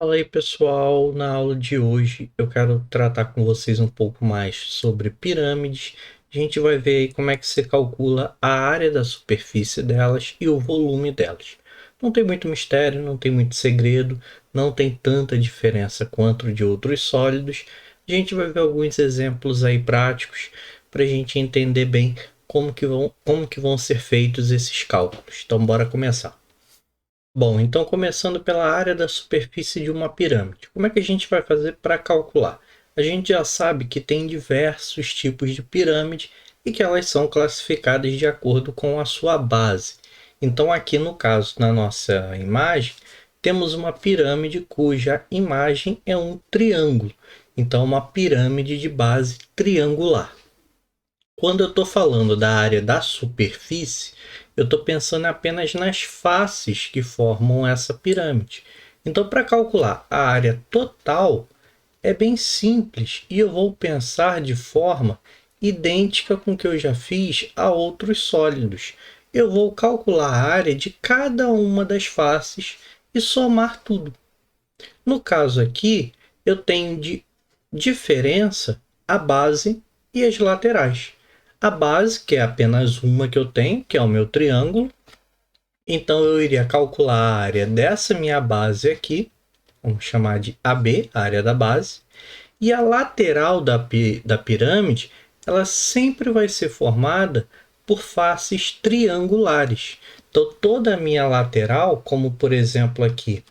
Fala aí pessoal, na aula de hoje eu quero tratar com vocês um pouco mais sobre pirâmides. A gente vai ver aí como é que se calcula a área da superfície delas e o volume delas. Não tem muito mistério, não tem muito segredo, não tem tanta diferença quanto de outros sólidos. A gente vai ver alguns exemplos aí práticos para a gente entender bem como que vão ser feitos esses cálculos. Então bora começar. Bom, então começando pela área da superfície de uma pirâmide. Como é que a gente vai fazer para calcular? A gente já sabe que tem diversos tipos de pirâmide e que elas são classificadas de acordo com a sua base. Então aqui no caso, na nossa imagem, temos uma pirâmide cuja imagem é um triângulo. Então uma pirâmide de base triangular. Quando eu estou falando da área da superfície, eu estou pensando apenas nas faces que formam essa pirâmide. Então, para calcular a área total, é bem simples e eu vou pensar de forma idêntica com o que eu já fiz a outros sólidos. Eu vou calcular a área de cada uma das faces e somar tudo. No caso aqui, eu tenho de diferença a base e as laterais. A base, que é apenas uma que eu tenho, que é o meu triângulo. Então, eu iria calcular a área dessa minha base aqui, vamos chamar de AB, a área da base. E a lateral da pirâmide, ela sempre vai ser formada por faces triangulares. Então, toda a minha lateral, como por exemplo aqui,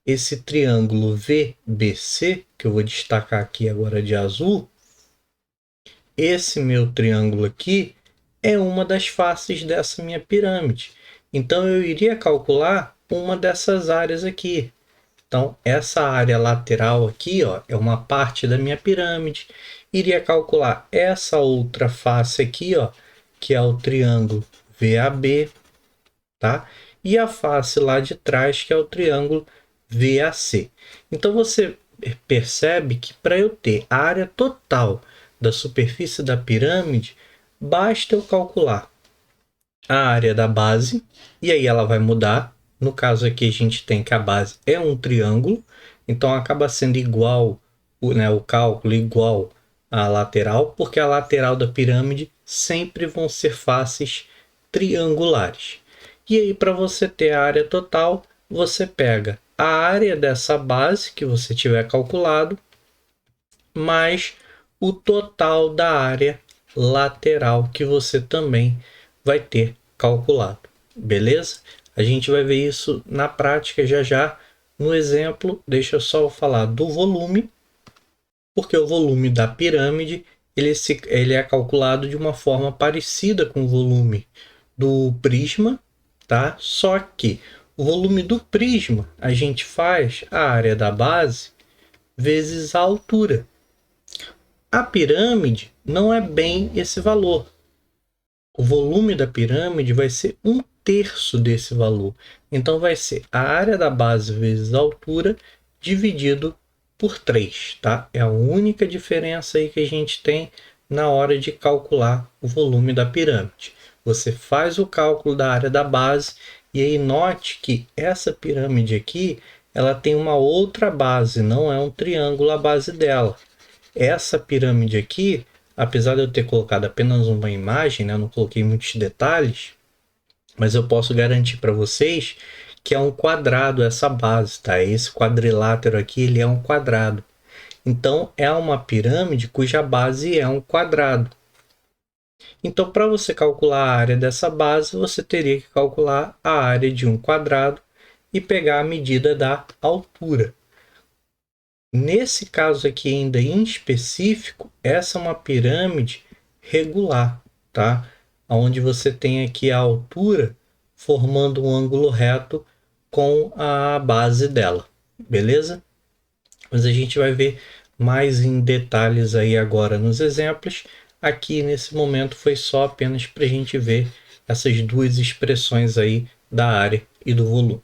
esse triângulo VBC, que eu vou destacar aqui agora de azul, esse meu triângulo aqui é uma das faces dessa minha pirâmide. Então, eu iria calcular uma dessas áreas aqui. Então, essa área lateral aqui, ó, é uma parte da minha pirâmide. Iria calcular essa outra face aqui, ó, que é o triângulo VAB, tá? E a face lá de trás, que é o triângulo VAC. Então, você percebe que para eu ter a área total da superfície da pirâmide, basta eu calcular a área da base, e aí ela vai mudar. No caso aqui, a gente tem que a base é um triângulo, então acaba sendo igual, o cálculo igual à lateral, porque a lateral da pirâmide sempre vão ser faces triangulares. E aí, para você ter a área total, você pega a área dessa base que você tiver calculado, mais o total da área lateral que você também vai ter calculado, beleza? A gente vai ver isso na prática já já. No exemplo, deixa eu só falar do volume, porque o volume da pirâmide ele é calculado de uma forma parecida com o volume do prisma, tá? Só que o volume do prisma a gente faz a área da base vezes a altura. A pirâmide não é bem esse valor. O volume da pirâmide vai ser 1/3 desse valor. Então, vai ser a área da base vezes a altura dividido por 3, tá? É a única diferença aí que a gente tem na hora de calcular o volume da pirâmide. Você faz o cálculo da área da base e aí note que essa pirâmide aqui, ela tem uma outra base, não é um triângulo a base dela. Essa pirâmide aqui, apesar de eu ter colocado apenas uma imagem, né, eu não coloquei muitos detalhes, mas eu posso garantir para vocês que é um quadrado essa base, tá? Esse quadrilátero aqui, ele é um quadrado. Então, é uma pirâmide cuja base é um quadrado. Então, para você calcular a área dessa base, você teria que calcular a área de um quadrado e pegar a medida da altura. Nesse caso aqui ainda em específico, essa é uma pirâmide regular, tá? Onde você tem aqui a altura formando um ângulo reto com a base dela, beleza? Mas a gente vai ver mais em detalhes aí agora nos exemplos. Aqui nesse momento foi só apenas para a gente ver essas duas expressões aí da área e do volume.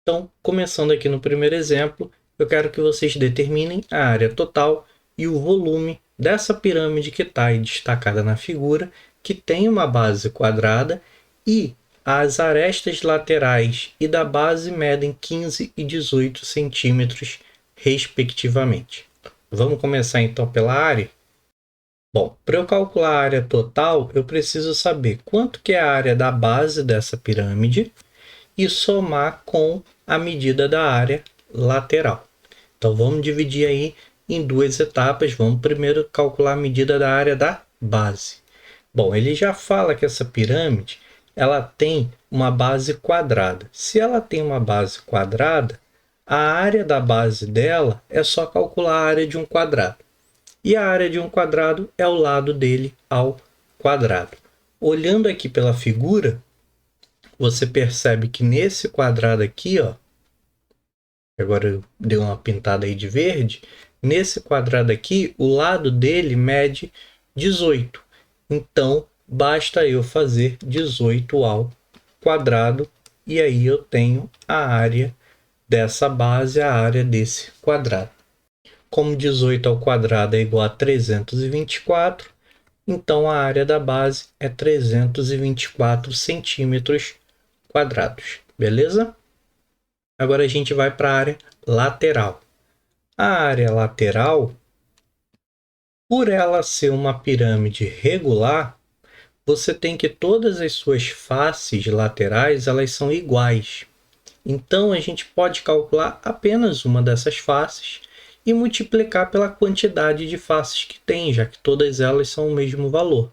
Então, começando aqui no primeiro exemplo, eu quero que vocês determinem a área total e o volume dessa pirâmide que está aí destacada na figura, que tem uma base quadrada e as arestas laterais e da base medem 15 e 18 centímetros, respectivamente. Vamos começar então pela área? Bom, para eu calcular a área total, eu preciso saber quanto que é a área da base dessa pirâmide e somar com a medida da área lateral. Então, vamos dividir aí em duas etapas. Vamos primeiro calcular a medida da área da base. Bom, ele já fala que essa pirâmide ela tem uma base quadrada. Se ela tem uma base quadrada, a área da base dela é só calcular a área de um quadrado. E a área de um quadrado é o lado dele ao quadrado. Olhando aqui pela figura, você percebe que nesse quadrado aqui, ó, agora eu dei uma pintada aí de verde, nesse quadrado aqui, o lado dele mede 18. Então, basta eu fazer 18 ao quadrado e aí eu tenho a área dessa base, a área desse quadrado. Como 18 ao quadrado é igual a 324, então a área da base é 324 centímetros quadrados, beleza? Agora a gente vai para a área lateral. A área lateral, por ela ser uma pirâmide regular, você tem que todas as suas faces laterais elas são iguais. Então a gente pode calcular apenas uma dessas faces e multiplicar pela quantidade de faces que tem, já que todas elas são o mesmo valor.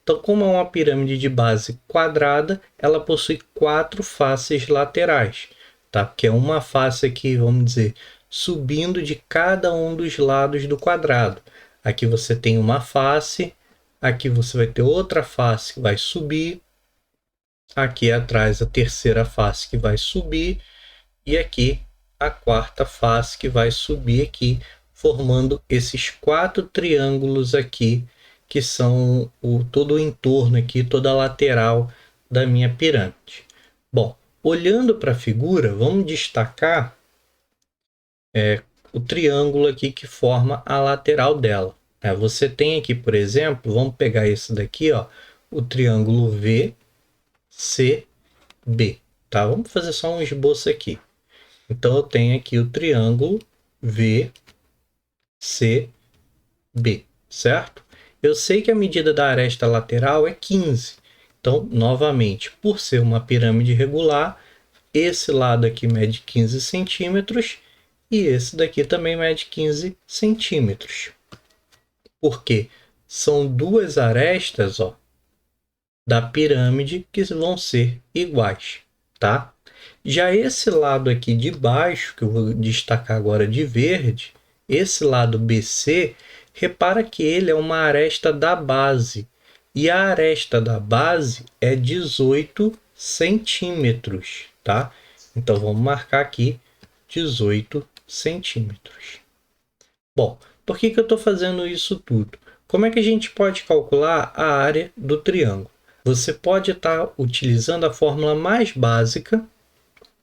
Então, como é uma pirâmide de base quadrada, ela possui 4 faces laterais, tá? Que é uma face aqui, vamos dizer, subindo de cada um dos lados do quadrado. Aqui você tem uma face, aqui você vai ter outra face que vai subir, aqui atrás a terceira face que vai subir e aqui a quarta face que vai subir aqui, formando esses 4 triângulos aqui, que são todo o entorno aqui, toda a lateral da minha pirâmide. Bom, olhando para a figura, vamos destacar o triângulo aqui que forma a lateral dela. Você tem aqui, por exemplo, vamos pegar esse daqui, ó, o triângulo VCB, tá? Vamos fazer só um esboço aqui. Então, eu tenho aqui o triângulo VCB, certo? Eu sei que a medida da aresta lateral é 15. Então, novamente, por ser uma pirâmide regular, esse lado aqui mede 15 centímetros e esse daqui também mede 15 centímetros. Porque são duas arestas, ó, da pirâmide que vão ser iguais, tá? Já esse lado aqui de baixo, que eu vou destacar agora de verde, esse lado BC, repara que ele é uma aresta da base. E a aresta da base é 18 centímetros, tá? Então, vamos marcar aqui 18 centímetros. Bom, por que eu estou fazendo isso tudo? Como é que a gente pode calcular a área do triângulo? Você pode estar utilizando a fórmula mais básica,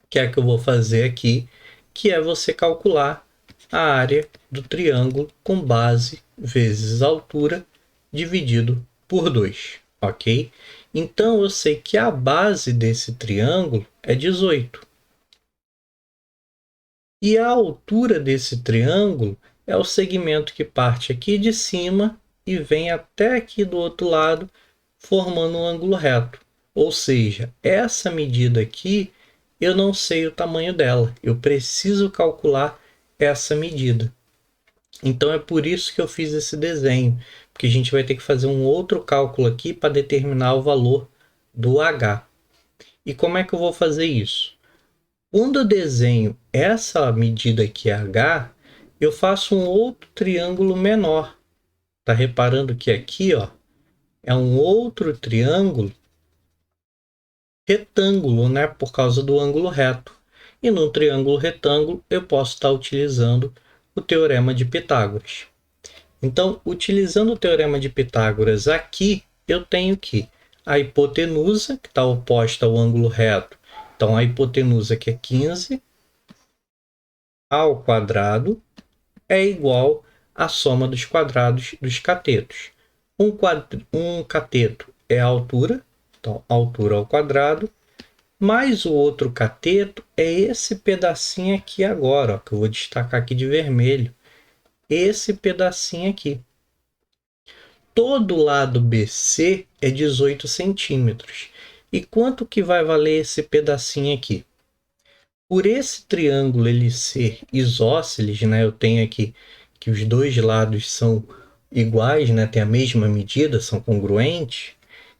que é a que eu vou fazer aqui, que é você calcular a área do triângulo com base vezes altura dividido por 2, ok? Então, eu sei que a base desse triângulo é 18. E a altura desse triângulo é o segmento que parte aqui de cima e vem até aqui do outro lado, formando um ângulo reto. Ou seja, essa medida aqui, eu não sei o tamanho dela. Eu preciso calcular essa medida. Então, é por isso que eu fiz esse desenho, porque a gente vai ter que fazer um outro cálculo aqui para determinar o valor do H. E como é que eu vou fazer isso? Quando eu desenho essa medida aqui, H, eu faço um outro triângulo menor. Tá reparando que aqui, ó, é um outro triângulo retângulo, né? Por causa do ângulo reto. E no triângulo retângulo, eu posso estar utilizando o teorema de Pitágoras. Então, utilizando o teorema de Pitágoras aqui, eu tenho que a hipotenusa, que está oposta ao ângulo reto, então a hipotenusa, que é 15 ao quadrado, é igual à soma dos quadrados dos catetos. Um cateto é a altura, então altura ao quadrado, mais o outro cateto é esse pedacinho aqui agora, ó, que eu vou destacar aqui de vermelho. Esse pedacinho aqui. Todo lado BC é 18 centímetros. E quanto que vai valer esse pedacinho aqui? Por esse triângulo ele ser isósceles, né? Eu tenho aqui que os dois lados são iguais, né? Tem a mesma medida, são congruentes.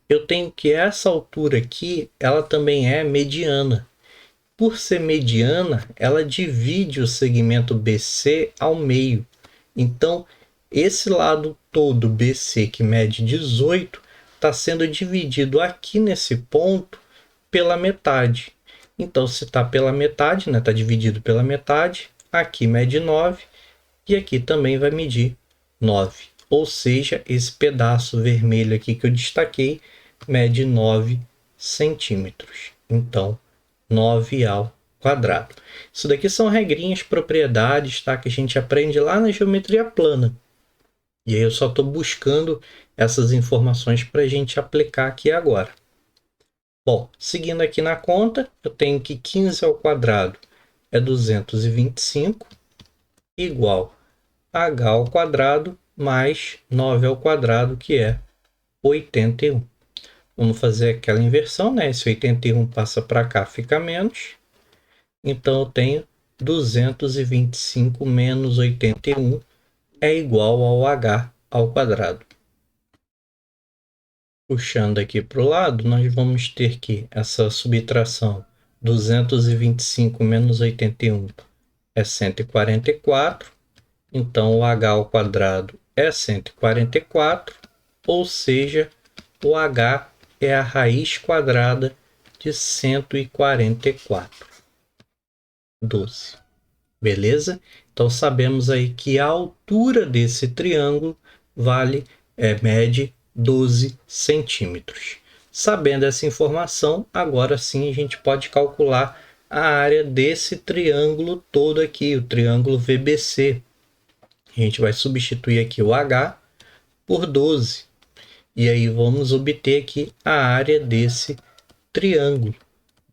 Eu tenho que essa altura aqui, ela também é mediana. Por ser mediana, ela divide o segmento BC ao meio. Então, esse lado todo BC, que mede 18, está sendo dividido aqui nesse ponto pela metade. Então, se está pela metade, né, está dividido pela metade, aqui mede 9 e aqui também vai medir 9. Ou seja, esse pedaço vermelho aqui que eu destaquei mede 9 centímetros. Então, 9 ao quadrado. Isso daqui são regrinhas, propriedades, tá? Que a gente aprende lá na geometria plana. E aí eu só estou buscando essas informações para a gente aplicar aqui agora. Bom, seguindo aqui na conta, eu tenho que 15 ao quadrado é 225, igual a h ao quadrado mais 9 ao quadrado, que é 81. Vamos fazer aquela inversão, né? Esse 81 passa para cá, fica menos. Então, eu tenho 225 menos 81 é igual ao h ao quadrado. Puxando aqui para o lado, nós vamos ter que essa subtração 225 menos 81 é 144. Então, o h ao quadrado é 144, ou seja, o h é a raiz quadrada de 144. 12. Beleza? Então, sabemos aí que a altura desse triângulo mede 12 centímetros. Sabendo essa informação, agora sim a gente pode calcular a área desse triângulo todo aqui, o triângulo VBC. A gente vai substituir aqui o H por 12. E aí vamos obter aqui a área desse triângulo.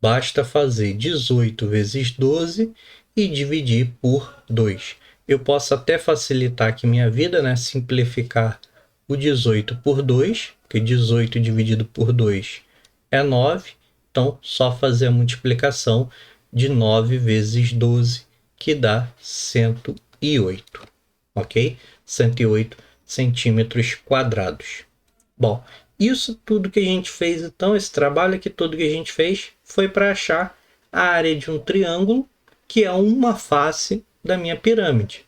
Basta fazer 18 vezes 12 e dividir por 2. Eu posso até facilitar aqui minha vida, né? Simplificar o 18 por 2, porque 18 dividido por 2 é 9. Então, só fazer a multiplicação de 9 vezes 12, que dá 108. Ok? 108 centímetros quadrados. Bom, isso tudo que a gente fez, então, esse trabalho aqui todo que a gente fez foi para achar a área de um triângulo, que é uma face da minha pirâmide.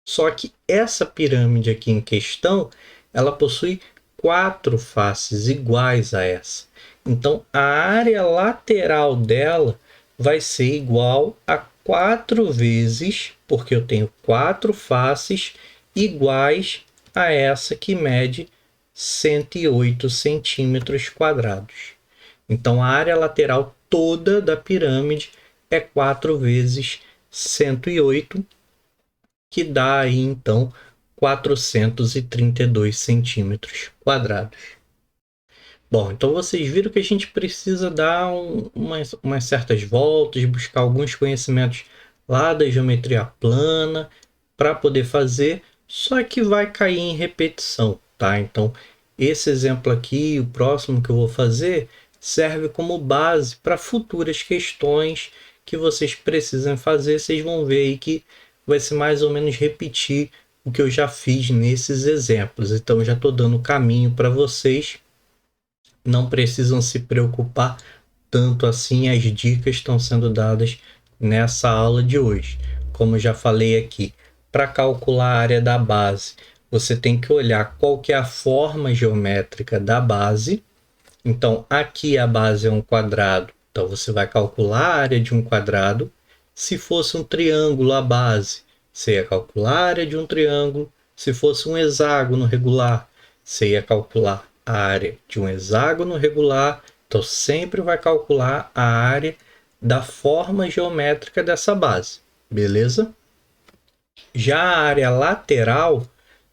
Só que essa pirâmide aqui em questão, ela possui 4 faces iguais a essa. Então, a área lateral dela vai ser igual a 4 vezes, porque eu tenho 4 faces iguais a essa que mede 108 centímetros quadrados. Então, a área lateral toda da pirâmide é 4 vezes 108, que dá aí, então, 432 centímetros quadrados. Bom, então vocês viram que a gente precisa dar umas certas voltas, buscar alguns conhecimentos lá da geometria plana para poder fazer, só que vai cair em repetição, tá? Então, esse exemplo aqui, o próximo que eu vou fazer, serve como base para futuras questões que vocês precisam fazer. Vocês vão ver aí que vai ser mais ou menos repetir o que eu já fiz nesses exemplos. Então, eu já estou dando o caminho para vocês. Não precisam se preocupar tanto assim, as dicas estão sendo dadas nessa aula de hoje. Como eu já falei aqui, para calcular a área da base, você tem que olhar qual que é a forma geométrica da base. Então, aqui a base é um quadrado, então você vai calcular a área de um quadrado. Se fosse um triângulo a base, você ia calcular a área de um triângulo. Se fosse um hexágono regular, você ia calcular a área de um hexágono regular. Então, sempre vai calcular a área da forma geométrica dessa base, beleza? Já a área lateral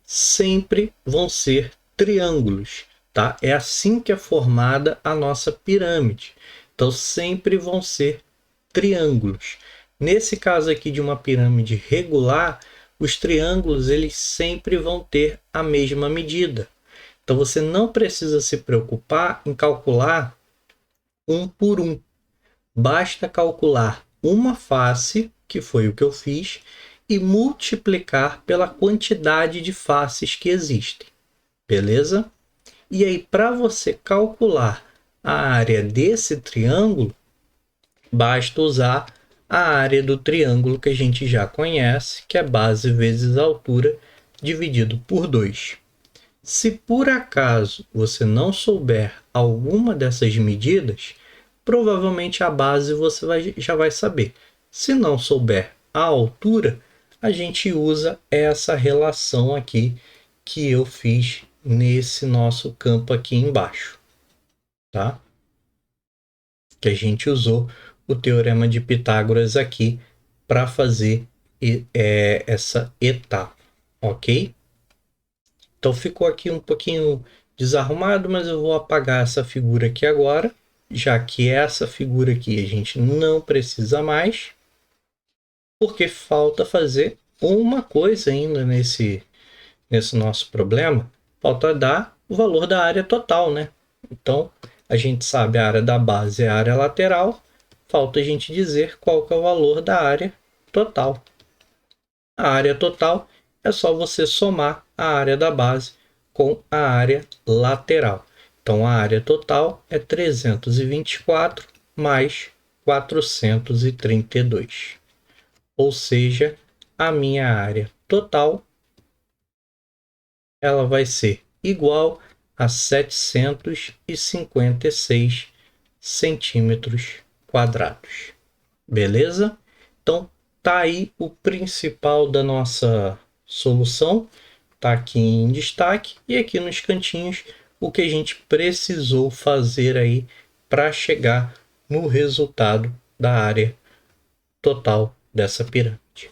sempre vão ser triângulos, tá? É assim que é formada a nossa pirâmide. Então sempre vão ser triângulos. Nesse caso aqui de uma pirâmide regular, os triângulos eles sempre vão ter a mesma medida. Então você não precisa se preocupar em calcular um por um. Basta calcular uma face, que foi o que eu fiz, e multiplicar pela quantidade de faces que existem. Beleza? E aí, para você calcular a área desse triângulo, basta usar a área do triângulo que a gente já conhece, que é base vezes altura, dividido por 2. Se por acaso você não souber alguma dessas medidas, provavelmente a base você já vai saber. Se não souber a altura, a gente usa essa relação aqui que eu fiz nesse nosso campo aqui embaixo, tá? Que a gente usou o teorema de Pitágoras aqui para fazer essa etapa, ok? Então ficou aqui um pouquinho desarrumado, mas eu vou apagar essa figura aqui agora, já que essa figura aqui a gente não precisa mais, porque falta fazer uma coisa ainda nesse nosso problema, falta dar o valor da área total, né? Então, a gente sabe a área da base é a área lateral, falta a gente dizer qual que é o valor da área total. A área total é só você somar a área da base com a área lateral. Então, a área total é 324 mais 432. Ou seja, a minha área total ela vai ser igual a 756 centímetros quadrados. Beleza? Então, tá aí o principal da nossa solução. Tá aqui em destaque e aqui nos cantinhos o que a gente precisou fazer aí para chegar no resultado da área total dessa pirâmide.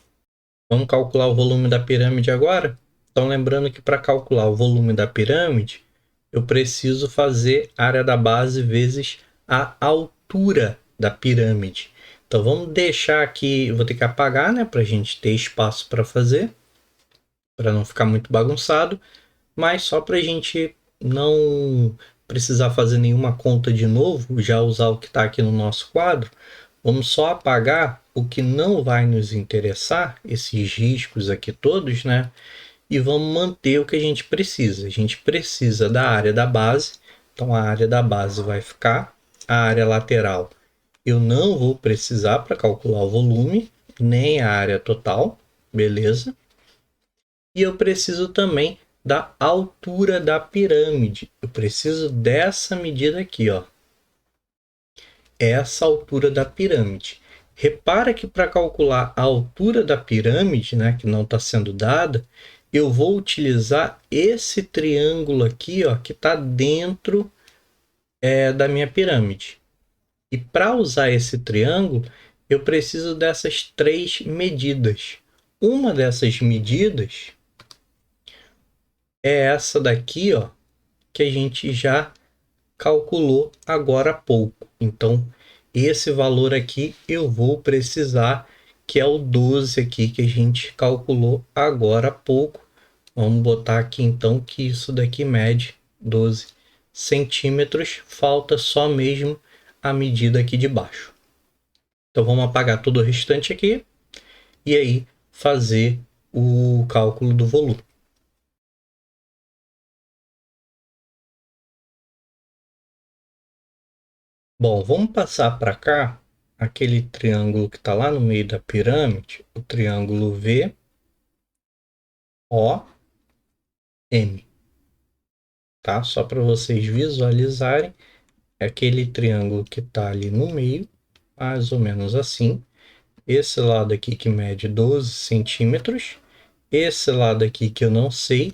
Vamos calcular o volume da pirâmide agora? Então, lembrando que para calcular o volume da pirâmide, eu preciso fazer a área da base vezes a altura da pirâmide. Então, vamos deixar aqui, eu vou ter que apagar, né, para a gente ter espaço para fazer, para não ficar muito bagunçado, mas só para a gente não precisar fazer nenhuma conta de novo, já usar o que está aqui no nosso quadro, vamos só apagar o que não vai nos interessar, esses riscos aqui todos, né? E vamos manter o que a gente precisa. A gente precisa da área da base, então a área da base vai ficar. A área lateral eu não vou precisar para calcular o volume, nem a área total, beleza? E eu preciso também da altura da pirâmide. Eu preciso dessa medida aqui, ó. Essa altura da pirâmide. Repara que para calcular a altura da pirâmide, né, que não está sendo dada, eu vou utilizar esse triângulo aqui, ó, que está dentro da minha pirâmide. E para usar esse triângulo, eu preciso dessas 3 medidas. Uma dessas medidas é essa daqui, ó, que a gente já calculou agora há pouco. Então, esse valor aqui eu vou precisar, que é o 12 aqui que a gente calculou agora há pouco. Vamos botar aqui então que isso daqui mede 12 centímetros. Falta só mesmo a medida aqui de baixo. Então vamos apagar todo o restante aqui e aí fazer o cálculo do volume. Bom, vamos passar para cá aquele triângulo que está lá no meio da pirâmide, o triângulo VOM, tá? Só para vocês visualizarem, é aquele triângulo que está ali no meio, mais ou menos assim. Esse lado aqui que mede 12 centímetros, esse lado aqui que eu não sei,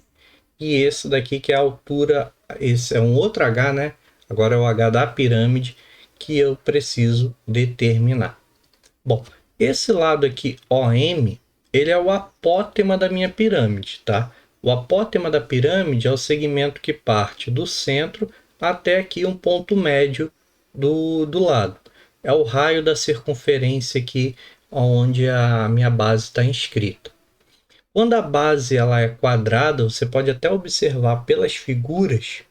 e esse daqui que é a altura, esse é um outro H, né? Agora é o H da pirâmide que eu preciso determinar. Bom, esse lado aqui, OM, ele é o apótema da minha pirâmide, tá? O apótema da pirâmide é o segmento que parte do centro até aqui um ponto médio do lado. é o raio da circunferência aqui onde a minha base está inscrita. Quando a base ela é quadrada, você pode até observar pelas figuras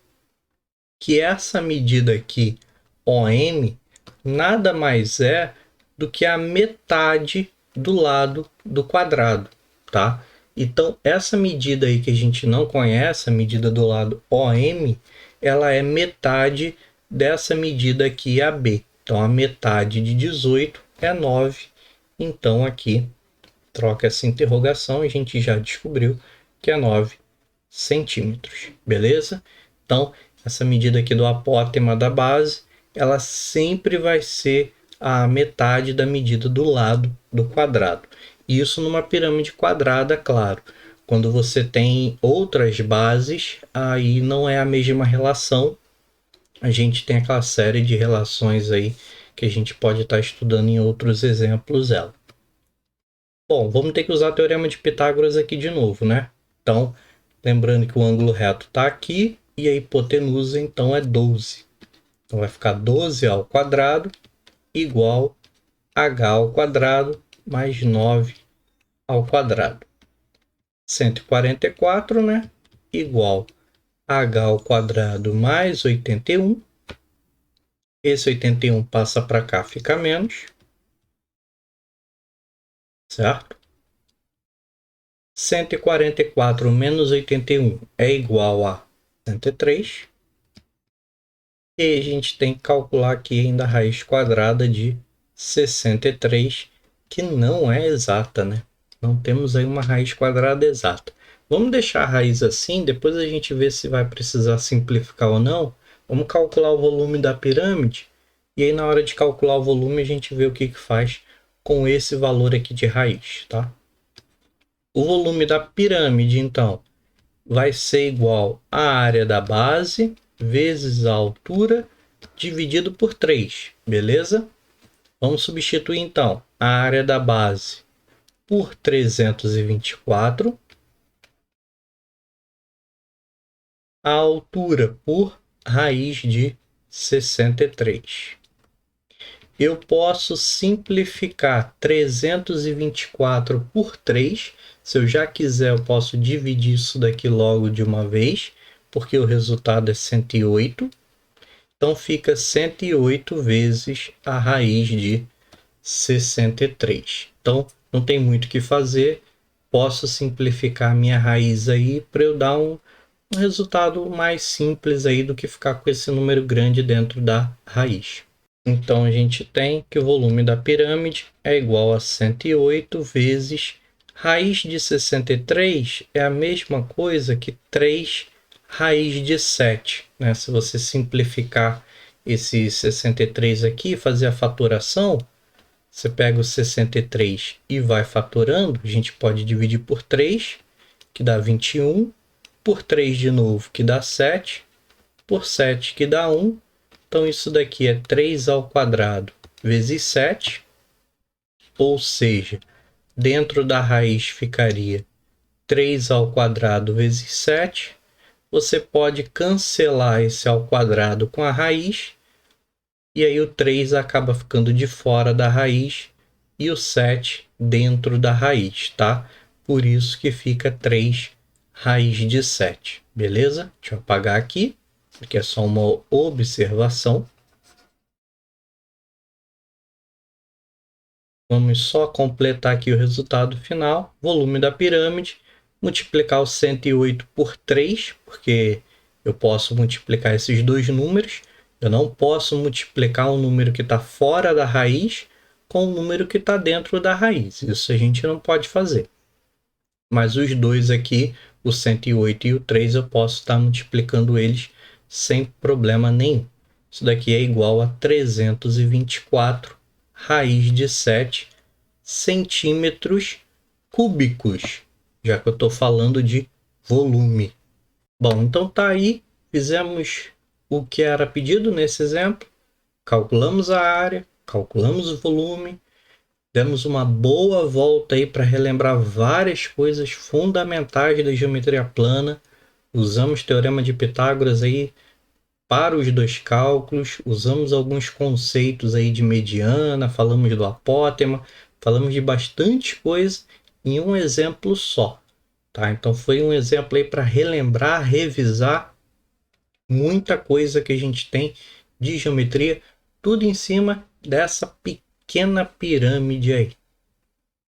que essa medida aqui, OM, nada mais é do que a metade do lado do quadrado, tá? Então, essa medida aí que a gente não conhece, a medida do lado OM, ela é metade dessa medida aqui, AB. Então, a metade de 18 é 9. Então, aqui, troca essa interrogação e a gente já descobriu que é 9 centímetros, beleza? Então, essa medida aqui do apótema da base, ela sempre vai ser a metade da medida do lado do quadrado. Isso numa pirâmide quadrada, claro. Quando você tem outras bases, aí não é a mesma relação. A gente tem aquela série de relações aí que a gente pode estar estudando em outros exemplos dela. Bom, vamos ter que usar o teorema de Pitágoras aqui de novo, né? Então, lembrando que o ângulo reto está aqui e a hipotenusa, então, é 12. Então, vai ficar 12 ao quadrado igual h ao quadrado mais 9 ao quadrado. 144, né? Igual h ao quadrado mais 81. Esse 81 passa para cá, fica menos. Certo? 144 menos 81 é igual a 103. E a gente tem que calcular aqui ainda a raiz quadrada de 63, que não é exata, né? Não temos aí uma raiz quadrada exata. Vamos deixar a raiz assim, depois a gente vê se vai precisar simplificar ou não. Vamos calcular o volume da pirâmide, e aí na hora de calcular o volume a gente vê o que faz com esse valor aqui de raiz, tá? O volume da pirâmide, então, vai ser igual à área da base vezes a altura dividido por 3, beleza? Vamos substituir, então, a área da base por 324, a altura por raiz de 63. Eu posso simplificar 324 por 3. Se eu já quiser, eu posso dividir isso daqui logo de uma vez, porque o resultado é 108. Então, fica 108 vezes a raiz de 63. Então, não tem muito o que fazer. Posso simplificar a minha raiz aí para eu dar um resultado mais simples aí do que ficar com esse número grande dentro da raiz. Então, a gente tem que o volume da pirâmide é igual a 108 vezes raiz de 63 é a mesma coisa que 3 raiz de 7. Né? Se você simplificar esse 63 aqui e fazer a fatoração, você pega o 63 e vai fatorando. A gente pode dividir por 3, que dá 21, por 3 de novo, que dá 7, por 7, que dá 1. Então, isso daqui é 3 ao quadrado vezes 7, ou seja, dentro da raiz ficaria 3 ao quadrado vezes 7. Você pode cancelar esse ao quadrado com a raiz, e aí o 3 acaba ficando de fora da raiz e o 7 dentro da raiz, tá? Por isso que fica 3 raiz de 7, beleza? Deixa eu apagar aqui, porque é só uma observação. Vamos só completar aqui o resultado final. Volume da pirâmide, multiplicar o 108 por 3, porque eu posso multiplicar esses dois números. Eu não posso multiplicar um número que está fora da raiz com um número que está dentro da raiz. Isso a gente não pode fazer. Mas os dois aqui, o 108 e o 3, eu posso estar multiplicando eles sem problema nenhum. Isso daqui é igual a 324 raiz de 7 centímetros cúbicos, já que eu estou falando de volume. Bom, então tá aí, fizemos o que era pedido nesse exemplo, calculamos a área, calculamos o volume, demos uma boa volta aí para relembrar várias coisas fundamentais da geometria plana, usamos o teorema de Pitágoras aí para os dois cálculos, usamos alguns conceitos aí de mediana, falamos do apótema, falamos de bastante coisa em um exemplo só, tá? Então foi um exemplo aí para relembrar, revisar muita coisa que a gente tem de geometria, tudo em cima dessa pequena pirâmide aí.